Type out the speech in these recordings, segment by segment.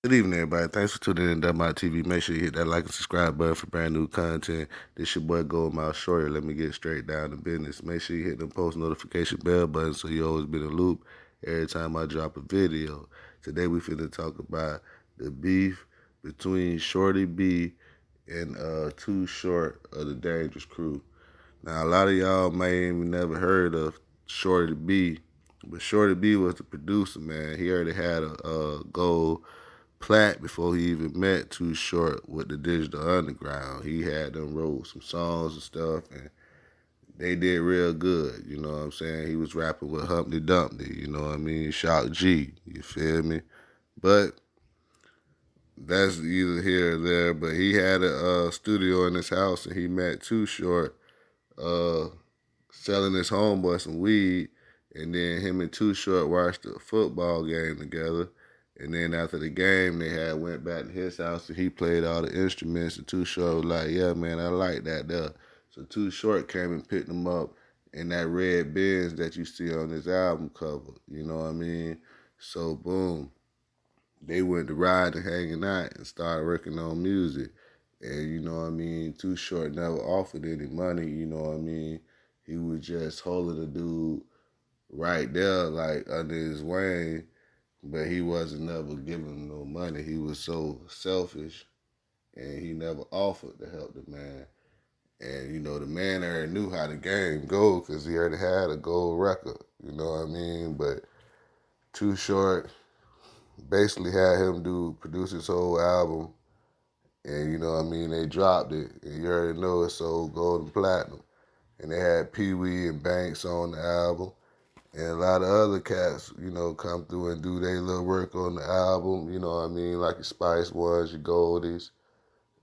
Good evening, everybody. Thanks for tuning in to my TV. Make sure you hit that like and subscribe button for brand new content. This your boy Goldmouth Shorty. Let me get straight down to business. Make sure you hit the post notification bell button so you always be in the loop every time I drop a video. Today we finna talk about the beef between Shorty B and TooShort of the Dangerous Crew. Now a lot of y'all may even never heard of Shorty B, but Shorty B was the producer, man. He already had a gold plat before he even met TooShort with the Digital Underground. He had them wrote some songs and stuff, and they did real good. You know what I'm saying? He was rapping with Humpty Dumpty. You know what I mean? Shock G. You feel me? But that's either here or there. But he had a studio in his house, and he met TooShort uh, selling his homeboy some weed, and then him and TooShort watched a football game together. And then after the game, they had went back to his house and he played all the instruments. And TooShort was like, "Yeah, man, I like that there." So TooShort came and picked him up in that red Benz that you see on his album cover. You know what I mean? So boom, they went to ride and hanging out and started working on music. And you know what I mean? TooShort never offered any money. You know what I mean? He was just holding the dude right there, like under his wing, but he wasn't never giving him no money. He was so selfish, and he never offered to help the man. And you know, the man already knew how the game go because he already had a gold record. You know what I mean? But TooShort basically had him produce his whole album, and you know what I mean. They dropped it, and you already know it sold gold and platinum. And they had Pee Wee and Banks on the album. And a lot of other cats, you know, come through and do their little work on the album, you know what I mean? Like your Spice Ones, your Goldies,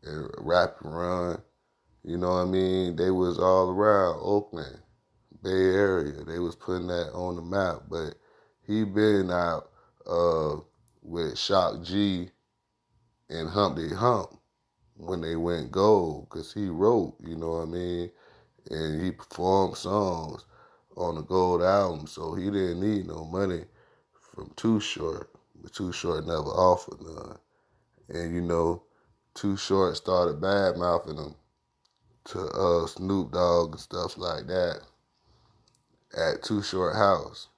and Rap and Run. You know what I mean? They was all around Oakland, Bay Area. They was putting that on the map. But he been out with Shock G and Humpty Hump when they went gold because he wrote, you know what I mean? And he performed songs on the gold album, so he didn't need no money from TooShort, but TooShort never offered none. And you know, TooShort started bad mouthing him to Snoop Dogg and stuff like that at TooShort house.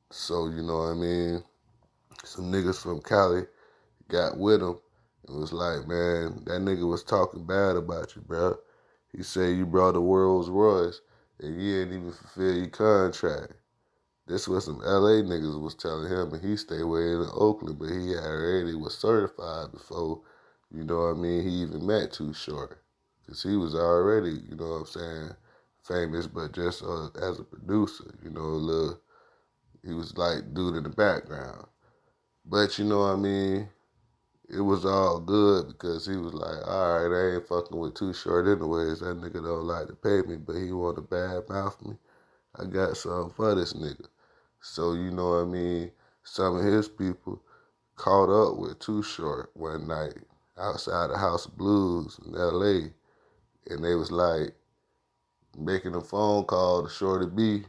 So you know what I mean? Some niggas from Cali got with him and was like, "Man, that nigga was talking bad about you, bro. He said you brought a Rolls Royce and you didn't even fulfill your contract." This was some LA niggas was telling him, and he stayed way in Oakland, but he already was certified before, you know what I mean, he even met TooShort. Because he was already, you know what I'm saying, famous, but just as a producer, you know, he was like dude in the background. But you know what I mean, it was all good because he was like, all right, I ain't fucking with TooShort anyways. That nigga don't like to pay me, but he want to bad mouth me. I got something for this nigga. So, you know what I mean? Some of his people caught up with TooShort one night outside the House of Blues in LA. And they was like making a phone call to Shorty B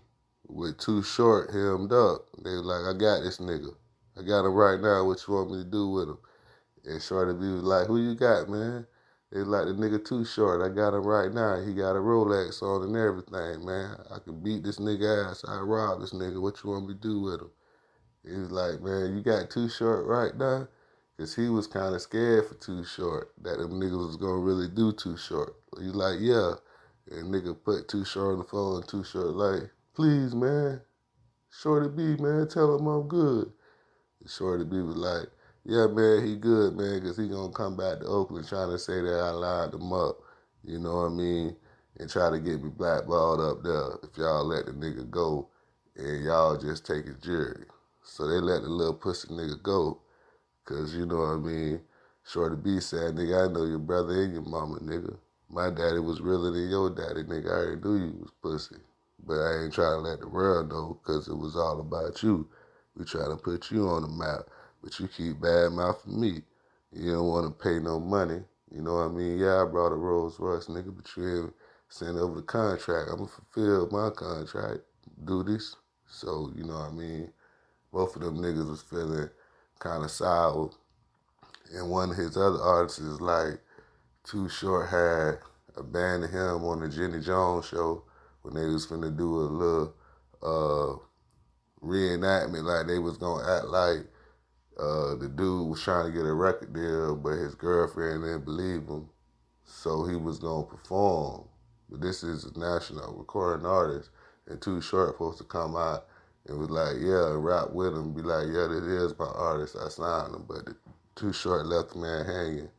with TooShort hemmed up. They was like, I got this nigga. I got him right now. What you want me to do with him? And Shorty B was like, who you got, man? They was like, the nigga TooShort. I got him right now. He got a Rolex on and everything, man. I can beat this nigga ass. I rob this nigga. What you want me to do with him? He was like, man, you got TooShort right now? Because he was kind of scared for TooShort, that them niggas was going to really do TooShort. He like, yeah. And nigga put TooShort on the phone and TooShort like, please, man, Shorty B, man, tell him I'm good. And Shorty B was like, yeah, man, he good, man, because he going to come back to Oakland trying to say that I lined him up, you know what I mean, and try to get me blackballed up there if y'all let the nigga go and y'all just take his jury. So they let the little pussy nigga go. Cause you know what I mean. Shorty B said, nigga, I know your brother and your mama, nigga. My daddy was realer than your daddy, nigga. I already knew you was pussy. But I ain't trying to let the world know cause it was all about you. We trying to put you on the map. But you keep bad mouthing me. You don't want to pay no money. You know what I mean? Yeah, I brought a Rolls Royce, nigga, but you ain't sent over the contract. I'm going to fulfill my contract duties. So, you know what I mean? Both of them niggas was feeling kind of sour And one of his other artists is like TooShort had abandoned him on the Jenny Jones show when they was finna do a little reenactment, like they was gonna act like the dude was trying to get a record deal, but his girlfriend didn't believe him, so he was gonna perform. But this is a national recording artist, and TooShort supposed to come out and was like, yeah, rap with him, be like, yeah, this is my artist, I signed him, but TooShort left the man hanging.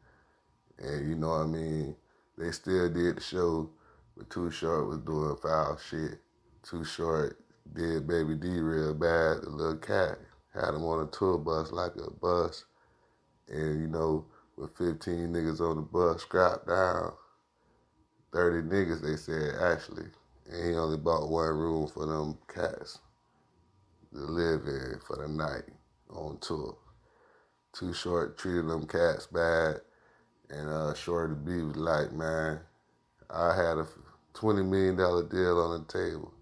And you know what I mean? They still did the show, but TooShort was doing foul shit. TooShort did Baby D real bad. The little cat had him on a tour bus like a bus. And you know, with 15 niggas on the bus strapped down, 30 niggas they said actually. And he only bought one room for them cats to live in for the night on tour. TooShort treated them cats bad. And Shorty B was like, man, I had a $20 million deal on the table,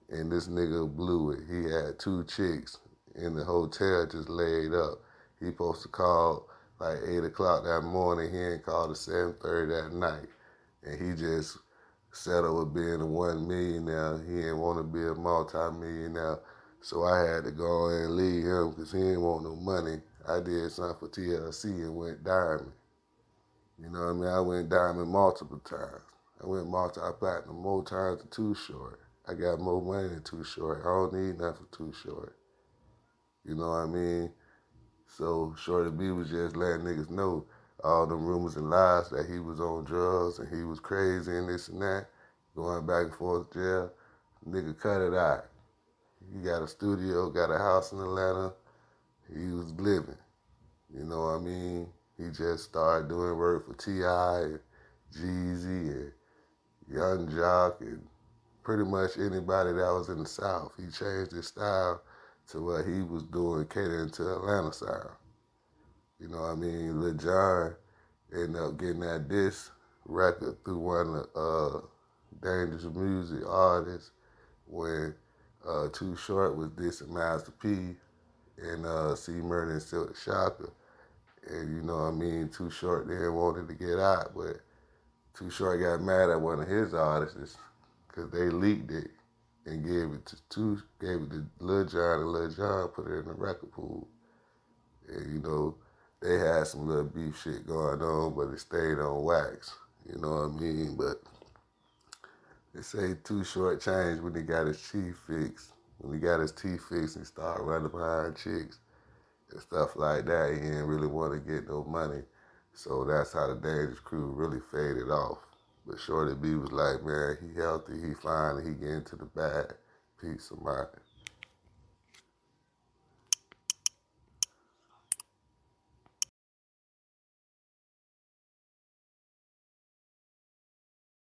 and this nigga blew it. He had 2 chicks in the hotel just laid up. He supposed to call like 8 o'clock that morning. He ain't called at 7:30 that night. And he just settled with being a $1 millionaire. He didn't want to be a multi-millionaire. So I had to go in and leave him because he didn't want no money. I did something for TLC and went diamond. You know what I mean? I went diamond multiple times. I went multi-platinum more times than TooShort. I got more money than TooShort. I don't need nothing for TooShort. You know what I mean? So Shorty B was just letting niggas know all them rumors and lies that he was on drugs and he was crazy and this and that, going back and forth to jail. Nigga cut it out. He got a studio, got a house in Atlanta. He was living. You know what I mean? He just started doing work for T.I. and Jeezy and Young Jock and pretty much anybody that was in the South. He changed his style to what he was doing, catering to Atlanta sound. You know what I mean? Lil Jon ended up getting that disc record through one of Dangerous Music artists when TooShort was dissing Master P and C Murder and Silk Shocker. And you know what I mean? TooShort didn't want it to get out, but TooShort got mad at one of his artists because they leaked it and gave it to Lil Jon, and Lil Jon put it in the record pool. And you know, they had some little beef shit going on, but it stayed on wax. You know what I mean? But they say TooShort changed when he got his teeth fixed. When he got his teeth fixed, he started running behind chicks and stuff like that. He didn't really want to get no money. So that's how the Dangerous Crew really faded off. But Shorty B was like, man, he healthy, he fine, and he get into the bag. Peace of mind.